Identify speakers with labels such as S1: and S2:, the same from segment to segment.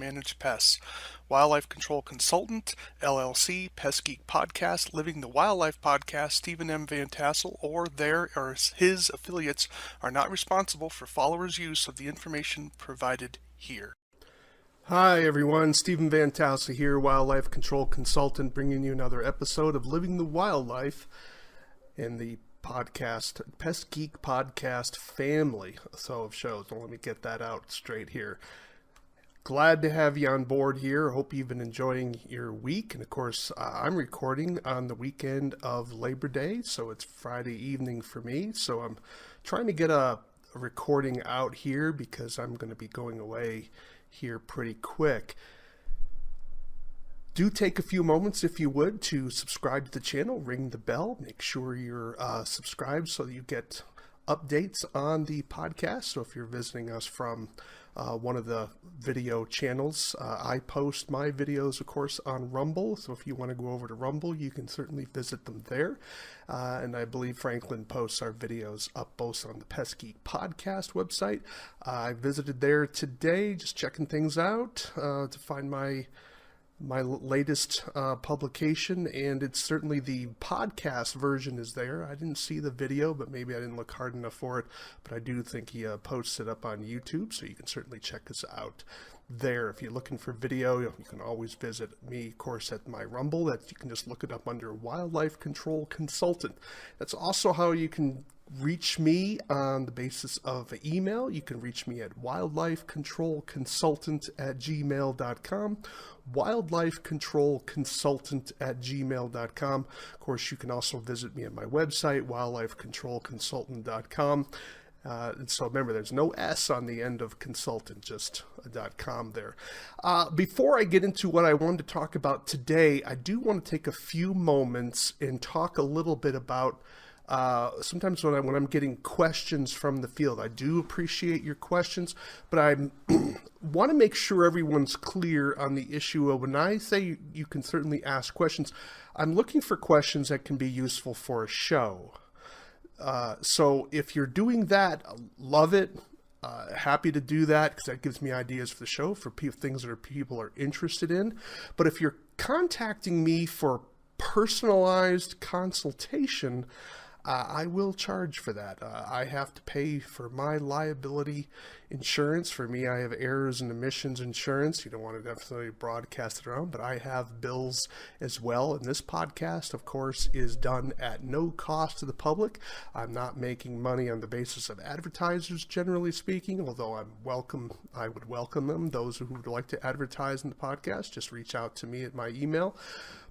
S1: manage pests. Wildlife Control Consultant, LLC, Pest Geek Podcast, Living the Wildlife Podcast, Stephen M. Vantassel, or their or his affiliates are not responsible for followers' use of the information provided here. Hi everyone, Stephen Vantassel here, Wildlife Control Consultant, bringing you another episode of Living the Wildlife in the podcast, Pest Geek Podcast family of shows. Well, let me get that out straight here. Glad to have you on board here. Hope you've been enjoying your week. And of course, I'm recording on the weekend of Labor Day, so it's Friday evening for me. So I'm trying to get a recording out here because I'm going to be going away here pretty quick. Do take a few moments, if you would, to subscribe to the channel, ring the bell, make sure you're subscribed so that you get updates on the podcast. So if you're visiting us from one of the video channels, I post my videos, of course, on Rumble. So if you want to go over to Rumble, you can certainly visit them there. And I believe Franklin posts our videos up both on the Pest Geek Podcast website. I visited there today, just checking things out to find my latest publication, and it's certainly the podcast version is there. I didn't see the video, but maybe I didn't look hard enough for it, but I do think he posts it up on YouTube, so you can certainly check us out there. If you're looking for video, you can always visit me, of course, at my Rumble. That you can just look it up under Wildlife Control Consultant. That's also how you can reach me on the basis of email. You can reach me at wildlifecontrolconsultant@gmail.com, wildlifecontrolconsultant@gmail.com. Of course, you can also visit me at my website, wildlifecontrolconsultant.com. And so remember, there's no S on the end of consultant, just a .com there. Before I get into what I wanted to talk about today, I do want to take a few moments and talk a little bit about sometimes when I'm getting questions from the field. I do appreciate your questions, but I want to make sure everyone's clear on the issue of when I say you can certainly ask questions, I'm looking for questions that can be useful for a show. So if you're doing that, love it. Happy to do that because that gives me ideas for the show, for things that people are interested in. But if you're contacting me for personalized consultation, I will charge for that. I have to pay for my liability insurance. For me, I have errors and omissions insurance. You don't want to definitely broadcast it around, but I have bills as well. And this podcast, of course, is done at no cost to the public. I'm not making money on the basis of advertisers, generally speaking, although I would welcome them. Those who would like to advertise in the podcast, just reach out to me at my email.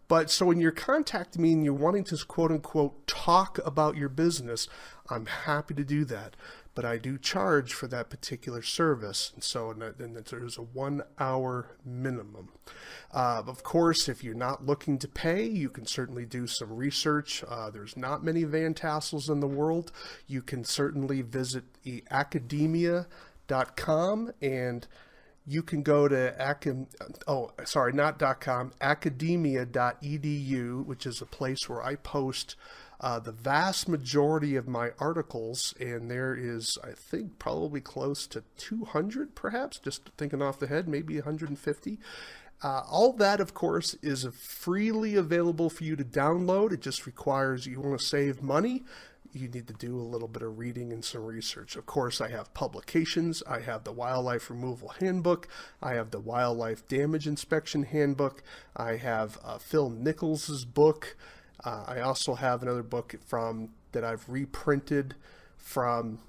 S1: But so when you're contacting me and you're wanting to quote unquote talk about your business, I'm happy to do that. But I do charge for that particular service. And so then there's a 1 hour minimum. Of course, if you're not looking to pay, you can certainly do some research. There's not many Vantassels in the world. You can certainly visit academia.com, and you can go to academia.edu, which is a place where I post the vast majority of my articles, and there is, I think, probably close to 200, perhaps, just thinking off the head, maybe 150. All that, of course, is freely available for you to download. It just requires you want to save money. You need to do a little bit of reading and some research. Of course, I have publications. I have the Wildlife Removal Handbook. I have the Wildlife Damage Inspection Handbook. I have Phil Nichols's book. I also have another book that I've reprinted on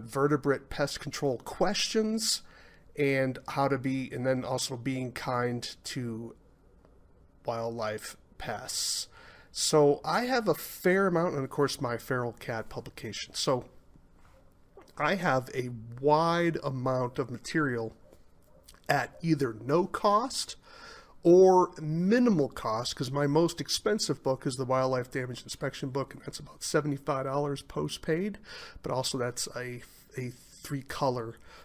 S1: vertebrate pest control questions and and then also being kind to wildlife pests. So I have a fair amount, and of course my feral cat publication. So I have a wide amount of material at either no cost or minimal cost, because my most expensive book is the Wildlife Damage Inspection book, and that's about $75 post-paid, but also that's a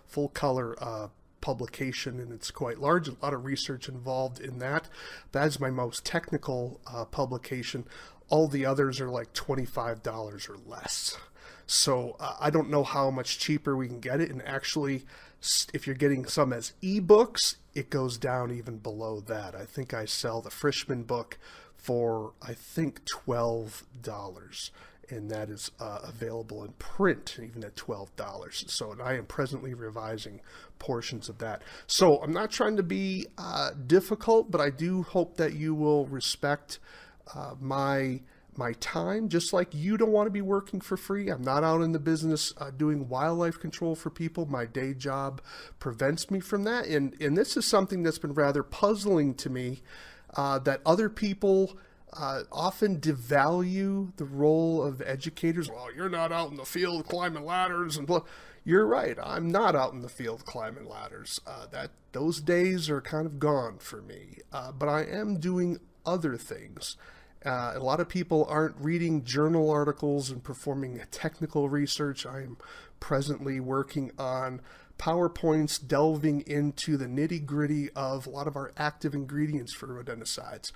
S1: full color publication, and it's quite large. A lot of research involved in that. That is my most technical publication. All the others are like $25 or less. So I don't know how much cheaper we can get it. And actually, If you're getting some as ebooks, it goes down even below that. I think I sell the Frischman book for, I think, $12. And that is available in print, even at $12. So, and I am presently revising portions of that. So I'm not trying to be difficult, but I do hope that you will respect my time, just like you don't want to be working for free. I'm not out in the business doing wildlife control for people. My day job prevents me from that. And this is something that's been rather puzzling to me, that other people often devalue the role of educators. Well, you're not out in the field climbing ladders and blah. You're right. I'm not out in the field climbing ladders. Those days are kind of gone for me. But I am doing other things. A lot of people aren't reading journal articles and performing technical research. I am presently working on PowerPoints delving into the nitty-gritty of a lot of our active ingredients for rodenticides.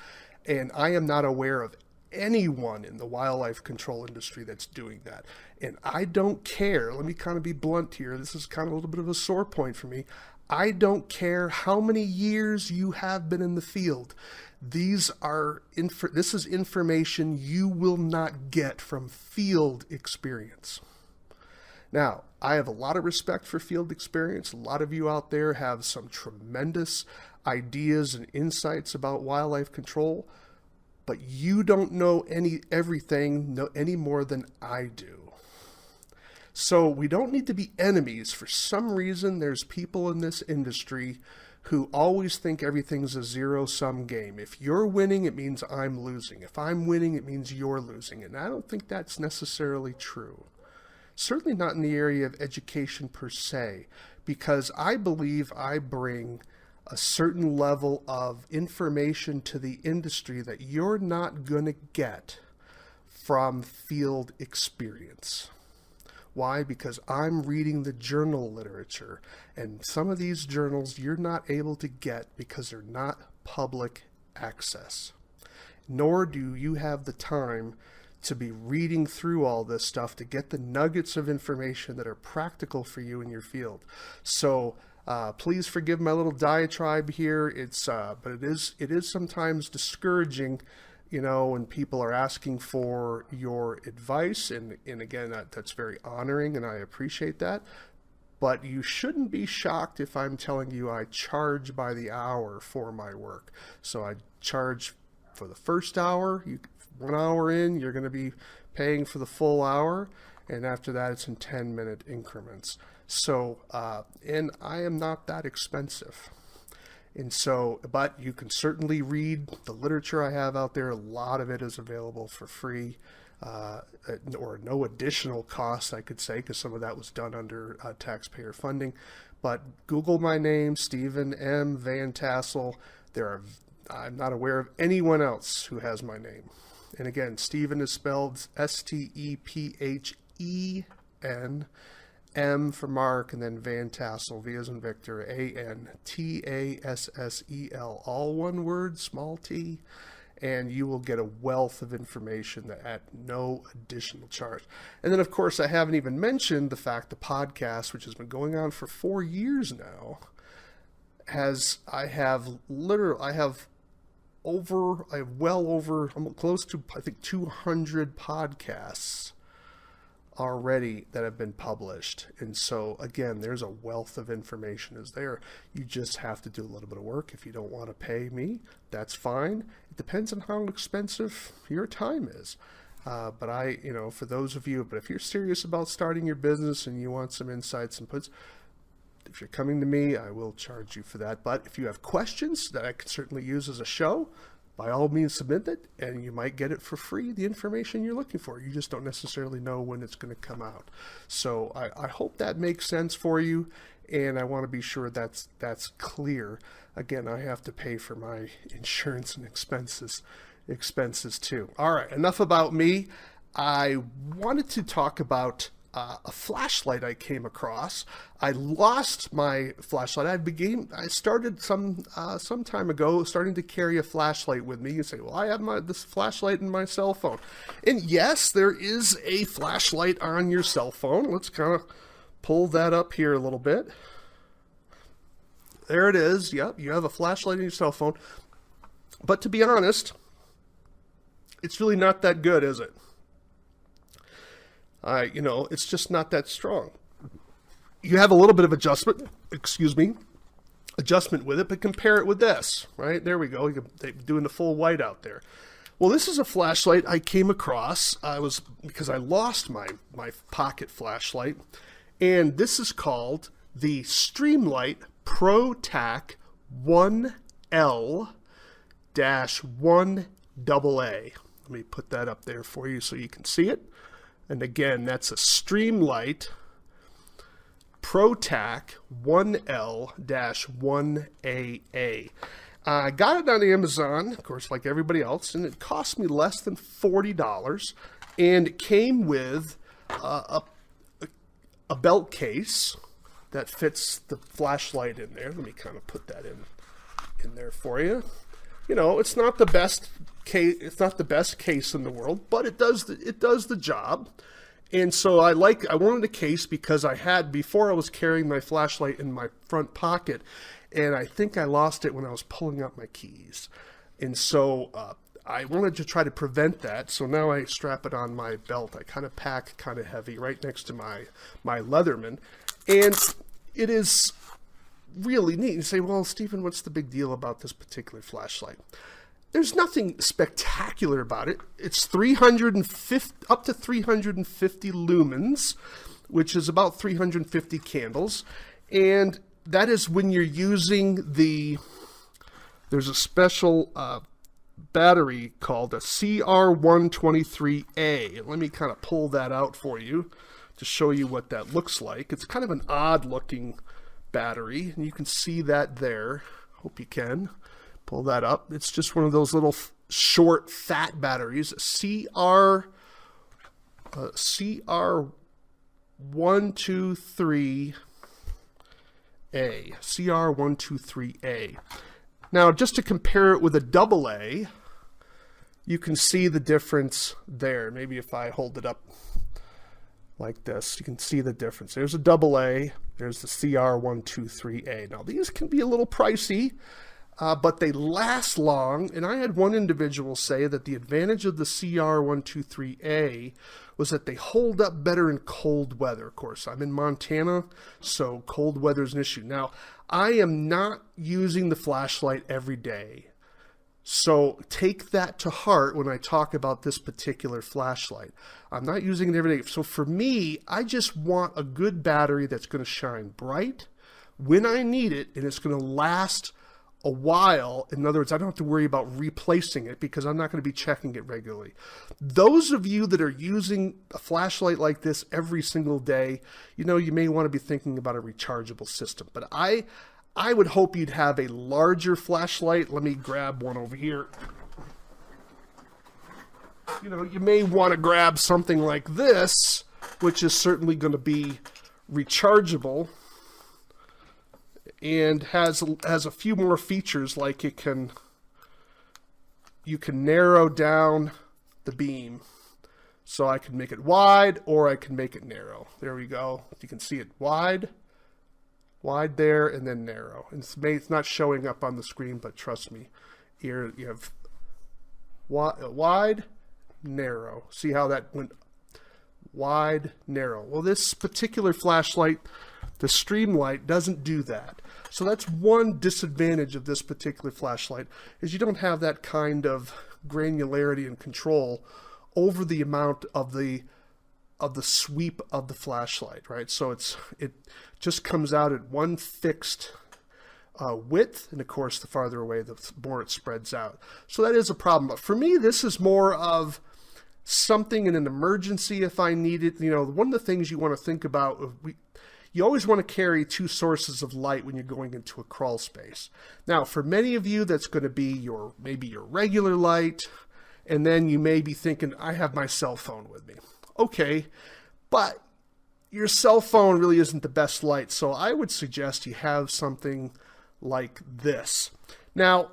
S1: And I am not aware of anyone in the wildlife control industry that's doing that. And I don't care. Let me kind of be blunt here. This is kind of a little bit of a sore point for me. I don't care how many years you have been in the field. This is information you will not get from field experience. Now, I have a lot of respect for field experience. A lot of you out there have some tremendous ideas and insights about wildlife control, but you don't know everything any more than I do. So we don't need to be enemies. For some reason, there's people in this industry who always think everything's a zero-sum game. If you're winning, it means I'm losing. If I'm winning, it means you're losing. And I don't think that's necessarily true. Certainly not in the area of education per se, because I believe I bring a certain level of information to the industry that you're not going to get from field experience. Why? Because I'm reading the journal literature, and some of these journals you're not able to get because they're not public access. Nor do you have the time to be reading through all this stuff to get the nuggets of information that are practical for you in your field. So please forgive my little diatribe here. But it is sometimes discouraging, when people are asking for your advice, and again, that's very honoring, and I appreciate that. But you shouldn't be shocked if I'm telling you I charge by the hour for my work. So I charge for the first hour. 1 hour in, you're going to be paying for the full hour, and after that, it's in 10-minute increments. So, and I am not that expensive. And so, but you can certainly read the literature I have out there. A lot of it is available for free, or no additional cost, I could say, because some of that was done under taxpayer funding. But Google my name, Stephen M. Vantassel. I'm not aware of anyone else who has my name. And again, Stephen is spelled Stephen, M for Mark, and then Vantassel, V as in Victor, Antassel, all one word, small t, and you will get a wealth of information at no additional charge. And then, of course, I haven't even mentioned the fact the podcast, which has been going on for 4 years now, I'm close to, I think, 200 podcasts already that have been published. And so, again, there's a wealth of information is there. You just have to do a little bit of work. If you don't want to pay me, that's fine. It depends on how expensive your time is. But for those of you, but if you're serious about starting your business and you want some insights and inputs, if you're coming to me, I will charge you for that. But if you have questions that I can certainly use as a show, by all means submit it, and you might get it for free, the information you're looking for. You just don't necessarily know when it's going to come out. So I hope that makes sense for you, and I want to be sure that's clear. Again, I have to pay for my insurance and expenses too. All right, enough about me. I wanted to talk about a flashlight I came across. I lost my flashlight. I started some time ago starting to carry a flashlight with me. You say, well, I have this flashlight in my cell phone. And yes, there is a flashlight on your cell phone. Let's kind of pull that up here a little bit. there it is. Yep, you have a flashlight on your cell phone. But to be honest, it's really not that good, is it? It's just not that strong. You have a little bit of adjustment with it, but compare it with this, right? There we go. They're doing the full white out there. Well, this is a flashlight I came across. Because I lost my pocket flashlight, and this is called the Streamlight Protac 1L-1AA. Let me put that up there for you so you can see it. And again, that's a Streamlight Protac 1L-1AA. I got it on Amazon, of course, like everybody else, and it cost me less than $40. And it came with a belt case that fits the flashlight in there. Let me kind of put that in there for you. It's not the best case. It's not the best case in the world, but it does the job. And so I wanted a case because before I was carrying my flashlight in my front pocket, and I think I lost it when I was pulling out my keys. And so I wanted to try to prevent that. So now I strap it on my belt. I kind of pack kind of heavy right next to my Leatherman. And it is really neat. You say, well, Stephen, what's the big deal about this particular flashlight? There's nothing spectacular about it. It's up to 350 lumens, which is about 350 candles. And that is when you're using there's a special battery called a CR123A. Let me kind of pull that out for you to show you what that looks like. It's kind of an odd looking battery, and you can see that there. Hope you can pull that up. It's just one of those little short fat batteries. CR123A. CR123A. Now, just to compare it with a AA, you can see the difference there. Maybe if I hold it up like this, you can see the difference. There's a AA, there's the CR123A. Now, these can be a little pricey, but they last long. And I had one individual say that the advantage of the CR123A was that they hold up better in cold weather. Of course, I'm in Montana, so cold weather is an issue. Now, I am not using the flashlight every day. So take that to heart when I talk about this particular flashlight. I'm not using it every day. So for me, I just want a good battery that's going to shine bright when I need it, and it's going to last a while. In other words, I don't have to worry about replacing it because I'm not going to be checking it regularly. Those of you that are using a flashlight like this every single day, you may want to be thinking about a rechargeable system. But I would hope you'd have a larger flashlight. Let me grab one over here. You may want to grab something like this, which is certainly going to be rechargeable and has a few more features, like you can narrow down the beam. So I can make it wide or I can make it narrow. There we go. You can see it wide there, and then narrow. And it's not showing up on the screen, but trust me, here you have wide, narrow. See how that went? Wide, narrow. Well, this particular flashlight, the Streamlight, doesn't do that. So that's one disadvantage of this particular flashlight, is you don't have that kind of granularity and control over the amount of the sweep of the flashlight, right? So it just comes out at one fixed width, and of course the farther away, the more it spreads out. So that is a problem. But for me, this is more of something in an emergency if I need it. One of the things you want to think about, you always want to carry two sources of light when you're going into a crawl space. Now, for many of you, that's going to be maybe your regular light, and then you may be thinking, I have my cell phone with me. Okay, but your cell phone really isn't the best light, so I would suggest you have something like this. Now,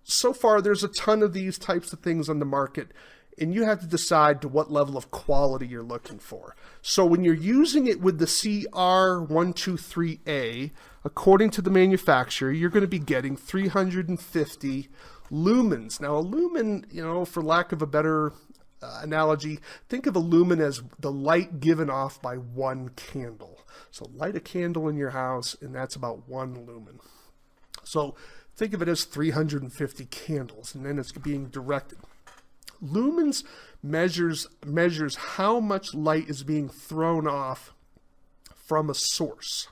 S1: so far there's a ton of these types of things on the market, and you have to decide to what level of quality you're looking for. So when you're using it with the CR123A, according to the manufacturer, you're going to be getting 350 lumens. Now a lumen, for lack of a better analogy, think of a lumen as the light given off by one candle. So light a candle in your house, and that's about 1 lumen. So think of it as 350 candles, and then it's being directed. Lumens measures how much light is being thrown off from a source.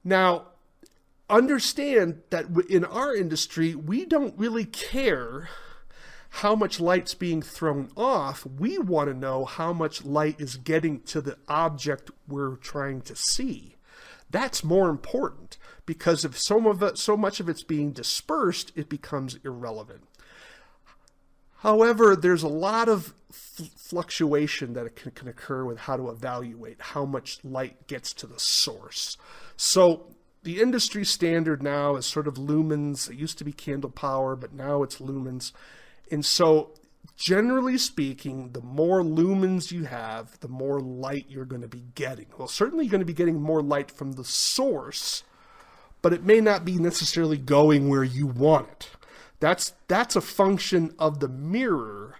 S1: Now, understand that in our industry, we don't really care how much light's being thrown off. We want to know how much light is getting to the object we're trying to see. That's more important, because if so much of it's being dispersed, it becomes irrelevant. However, there's a lot of fluctuation that can occur with how to evaluate how much light gets to the source. So the industry standard now is sort of lumens. It used to be candle power, but now it's lumens. And so generally speaking, the more lumens you have, the more light you're going to be getting. Well, certainly you're going to be getting more light from the source, but it may not be necessarily going where you want it. That's a function of the mirror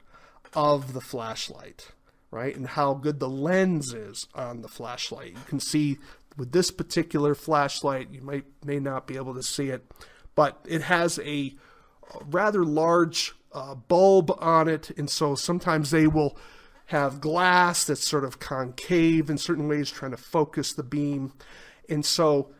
S1: of the flashlight, right? And how good the lens is on the flashlight. You can see with this particular flashlight, you may not be able to see it, but it has a rather large bulb on it, and so sometimes they will have glass that's sort of concave in certain ways, trying to focus the beam, and so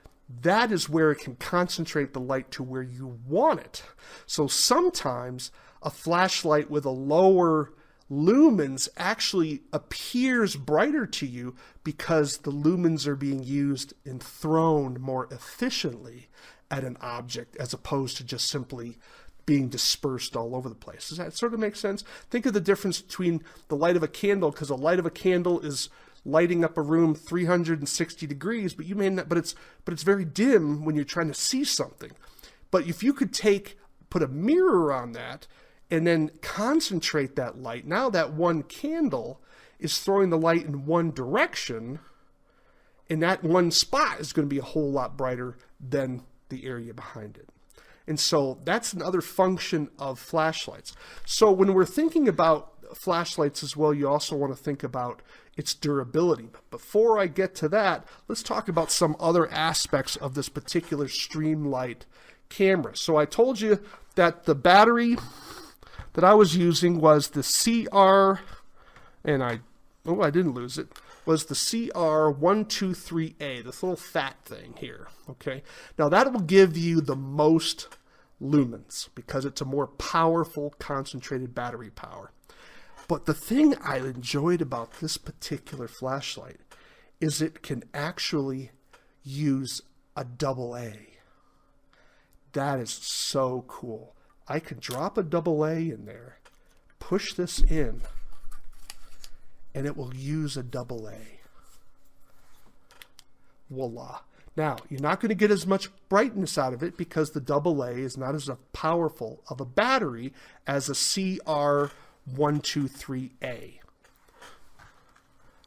S1: that is where it can concentrate the light to where you want it. So sometimes a flashlight with a lower lumens actually appears brighter to you because the lumens are being used and thrown more efficiently at an object, as opposed to just simply being dispersed all over the place. Does that sort of make sense? Think of the difference between the light of a candle, because the light of a candle is lighting up a room 360 degrees, but you may not, but it's very dim when you're trying to see something. But if you could put a mirror on that and then concentrate that light, now that one candle is throwing the light in one direction, and that one spot is going to be a whole lot brighter than the area behind it. And so that's another function of flashlights. So when we're thinking about flashlights as well, you also want to think about its durability. But before I get to that, let's talk about some other aspects of this particular Streamlight camera. So I told you that the battery that I was using was the I didn't lose it, was the CR123A, this little fat thing here, okay? Now that will give you the most lumens because it's a more powerful, concentrated battery power. But the thing I enjoyed about this particular flashlight is it can actually use a AA. That is so cool. I could drop a AA in there, push this in, and it will use a AA. Voila. Now, you're not going to get as much brightness out of it because the AA is not as powerful of a battery as a CR123A.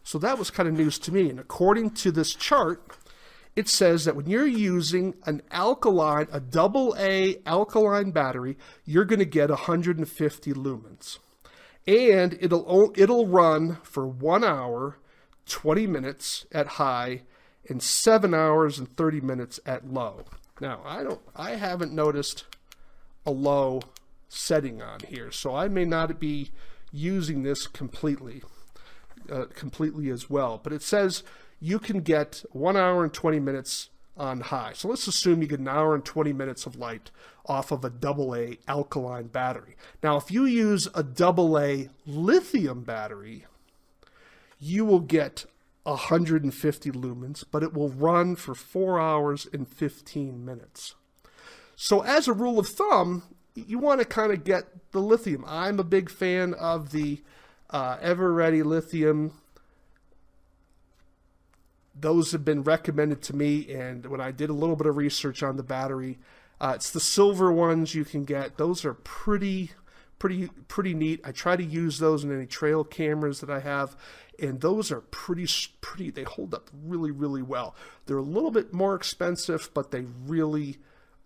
S1: So that was kind of news to me. And according to this chart, it says that when you're using an alkaline, a AA alkaline battery, you're going to get 150 lumens. And it'll run for 1 hour, 20 minutes at high, and 7 hours and 30 minutes at low. Now, I haven't noticed a low setting on here, so I may not be using this completely as well. But it says you can get 1 hour and 20 minutes on high. So let's assume you get an hour and 20 minutes of light off of a AA alkaline battery. Now, if you use a AA lithium battery, you will get 150 lumens, but it will run for 4 hours and 15 minutes. So as a rule of thumb, you want to kind of get the lithium. I'm a big fan of the Ever-Ready lithium. Those have been recommended to me, and when I did a little bit of research on the battery, it's the silver ones you can get. Those are pretty pretty neat. I try to use those in any trail cameras that I have, and those are pretty. They hold up really, really well. They're a little bit more expensive, but they really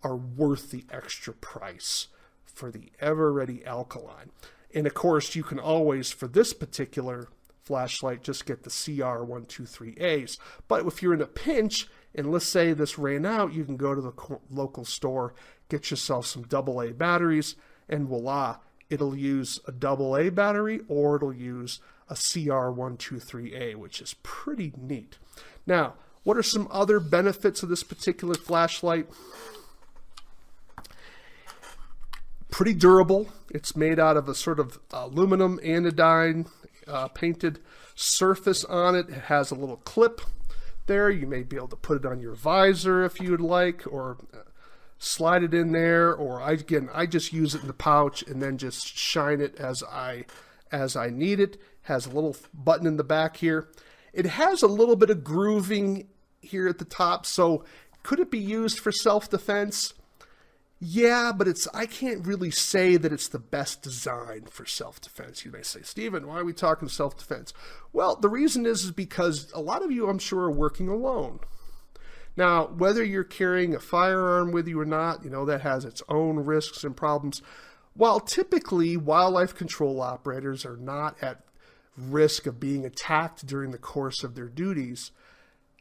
S1: are worth the extra price for the Ever-Ready Alkaline. And of course, you can always, for this particular flashlight, just get the CR123As. But if you're in a pinch, and let's say this ran out, you can go to the local store, get yourself some AA batteries, and voila, it'll use a AA battery or it'll use a CR123A, which is pretty neat. Now, what are some other benefits of this particular flashlight? Pretty durable. It's made out of a sort of aluminum anodine painted surface on it. It has a little clip there. You may be able to put it on your visor if you would like, or slide it in there, or I just use it in the pouch and then just shine it as I need it. Has a little button in the back here. It has a little bit of grooving here at the top, so could it be used for self-defense? Yeah, but I can't really say that it's the best design for self-defense. You may say, Stephen, why are we talking self-defense? Well, the reason is because a lot of you, I'm sure, are working alone. Now, whether you're carrying a firearm with you or not, that has its own risks and problems. While typically wildlife control operators are not at risk of being attacked during the course of their duties,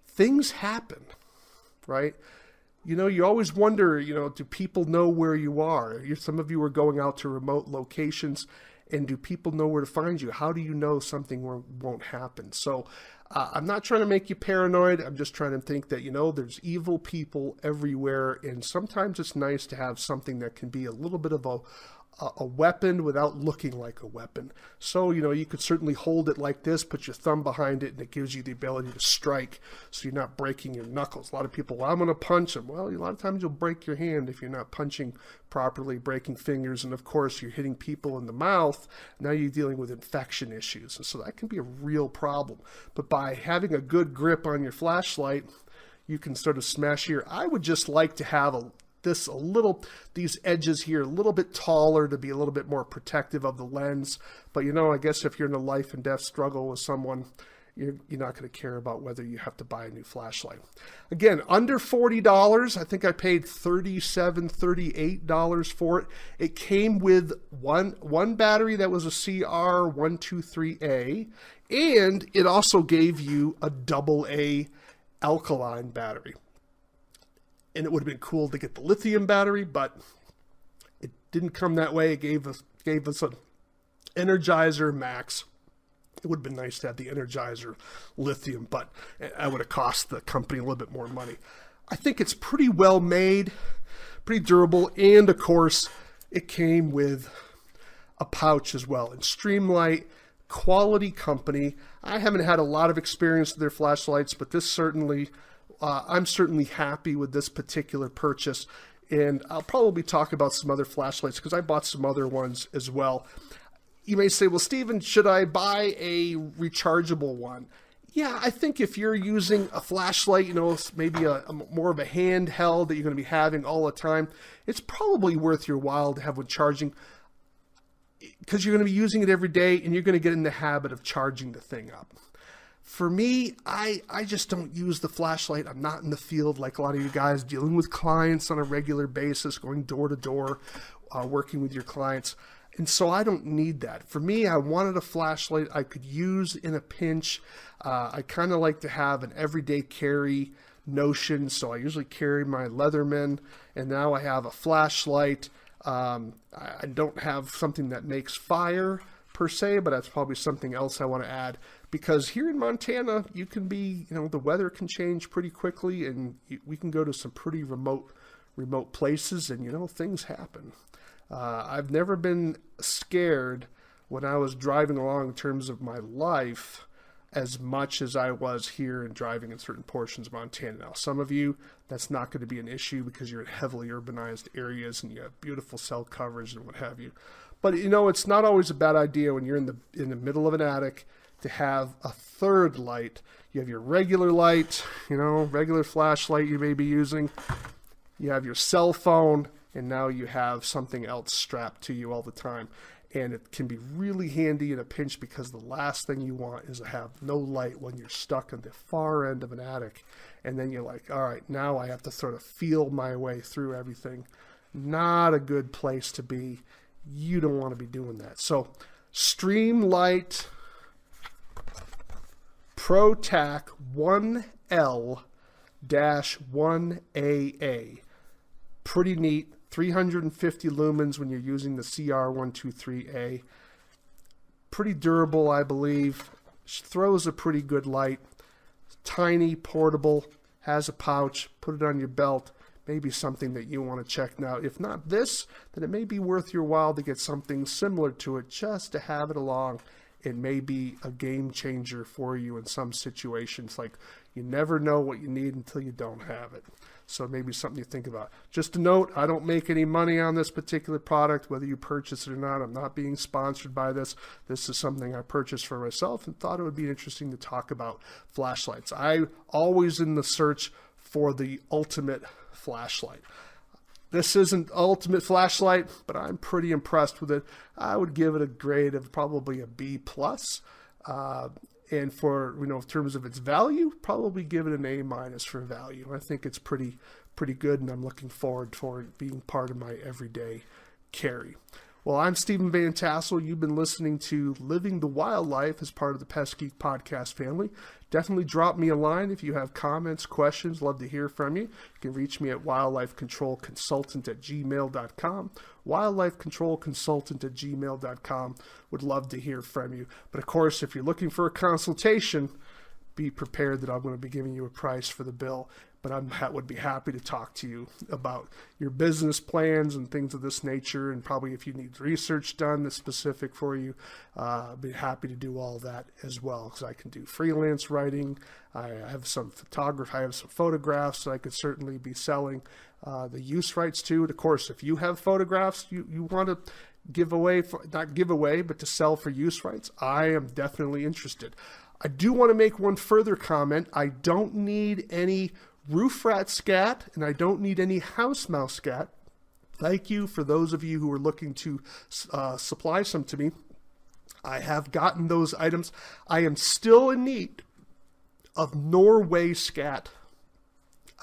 S1: things happen, right? You always wonder, do people know where you are? Some of you are going out to remote locations, and do people know where to find you? How do you know something won't happen? So I'm not trying to make you paranoid. I'm just trying to think that, there's evil people everywhere, and sometimes it's nice to have something that can be a little bit of a weapon without looking like a weapon. So, you could certainly hold it like this, put your thumb behind it, and it gives you the ability to strike so you're not breaking your knuckles. A lot of people, well, I'm going to punch them. Well, a lot of times you'll break your hand if you're not punching properly, breaking fingers, and of course you're hitting people in the mouth. Now you're dealing with infection issues, and so that can be a real problem. But by having a good grip on your flashlight, you can sort of smash here. I would just like to have these edges here a little bit taller to be a little bit more protective of the lens. But I guess if you're in a life and death struggle with someone, you're not going to care about whether you have to buy a new flashlight. Again, under $40. I think I paid $37, $38 for it. It came with one battery that was a CR123A, and it also gave you a AA alkaline battery. And it would have been cool to get the lithium battery, but it didn't come that way. It gave us an Energizer Max. It would have been nice to have the Energizer lithium, but it would have cost the company a little bit more money. I think it's pretty well made, pretty durable, and of course, it came with a pouch as well. And Streamlight, quality company. I haven't had a lot of experience with their flashlights, but this certainly... I'm certainly happy with this particular purchase, and I'll probably talk about some other flashlights because I bought some other ones as well. You may say, well, Stephen, should I buy a rechargeable one? Yeah, I think if you're using a flashlight, maybe a more of a handheld that you're going to be having all the time, it's probably worth your while to have one charging, because you're going to be using it every day and you're going to get in the habit of charging the thing up. For me, I just don't use the flashlight. I'm not in the field like a lot of you guys, dealing with clients on a regular basis, going door to door, working with your clients. And so I don't need that. For me, I wanted a flashlight I could use in a pinch. I kind of like to have an everyday carry notion. So I usually carry my Leatherman, and now I have a flashlight. I don't have something that makes fire per se, but that's probably something else I want to add. Because here in Montana, you can be, the weather can change pretty quickly, and we can go to some pretty remote places, and, things happen. I've never been scared when I was driving along in terms of my life as much as I was here and driving in certain portions of Montana. Now, some of you, that's not going to be an issue because you're in heavily urbanized areas and you have beautiful cell coverage and what have you. But, it's not always a bad idea when you're in the middle of an attic to have a third light. You have your regular light, regular flashlight you may be using. You have your cell phone, and now you have something else strapped to you all the time. And it can be really handy in a pinch because the last thing you want is to have no light when you're stuck in the far end of an attic. And then you're like, all right, now I have to sort of feel my way through everything. Not a good place to be. You don't want to be doing that. So Streamlight Protac 1L-1AA. Pretty neat. 350 lumens when you're using the CR123A. Pretty durable, I believe. Throws a pretty good light. Tiny, portable, has a pouch. Put it on your belt. Maybe something that you want to check now. If not this, then it may be worth your while to get something similar to it just to have it along. It may be a game changer for you in some situations. Like, you never know what you need until you don't have it. So maybe something you think about. Just a note, I don't make any money on this particular product, whether you purchase it or not. I'm not being sponsored by this. This is something I purchased for myself and thought it would be interesting to talk about flashlights. I'm always in the search for the ultimate flashlight. This isn't ultimate flashlight, but I'm pretty impressed with it. I would give it a grade of probably a B+. And for, in terms of its value, probably give it an A- for value. I think it's pretty good, and I'm looking forward for it being part of my everyday carry. Well, I'm Stephen Vantassel. You've been listening to Living the Wildlife as part of the Pest Geek podcast family. Definitely drop me a line if you have comments, questions. Love to hear from you. You can reach me at wildlifecontrolconsultant@gmail.com. wildlifecontrolconsultant@gmail.com. Would love to hear from you. But of course, if you're looking for a consultation, be prepared that I'm going to be giving you a price for the bill. But I would be happy to talk to you about your business plans and things of this nature. And probably if you need research done that's specific for you, I'd be happy to do all that as well. Because I can do freelance writing. I have some photography. I have some photographs that I could certainly be selling. The use rights too. And of course, if you have photographs you want to give away, not give away, but to sell for use rights, I am definitely interested. I do want to make one further comment. I don't need any roof rat scat, and I don't need any house mouse scat. Thank you for those of you who are looking to supply some to me. I have gotten those items. I am still in need of Norway scat.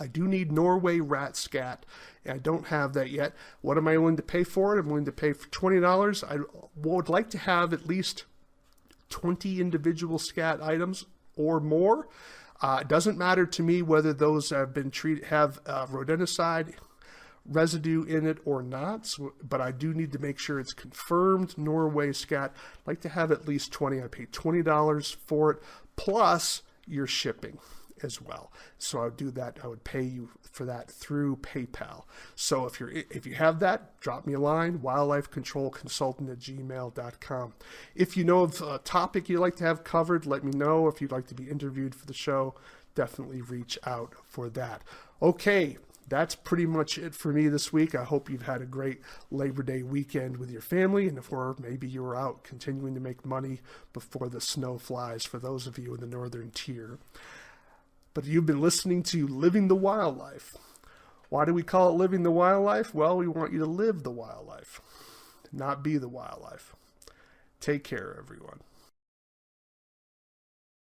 S1: I do need Norway rat scat, and I don't have that yet. What am I willing to pay for it? I'm willing to pay for $20. I would like to have at least 20 individual scat items or more. It doesn't matter to me whether those have been have rodenticide residue in it or not, but I do need to make sure it's confirmed Norway scat. I'd like to have at least 20. I pay $20 for it, plus your shipping as well. So I would do that. I would pay you for that through PayPal. So if you have that, drop me a line, wildlifecontrolconsultant@gmail.com. If you know of a topic you'd like to have covered, let me know. If you'd like to be interviewed for the show, definitely reach out for that. Okay, that's pretty much it for me this week. I hope you've had a great Labor Day weekend with your family, and maybe you were out continuing to make money before the snow flies for those of you in the northern tier. But you've been listening to Living the Wildlife. Why do we call it Living the Wildlife? Well, we want you to live the wildlife, not be the wildlife. Take care, everyone.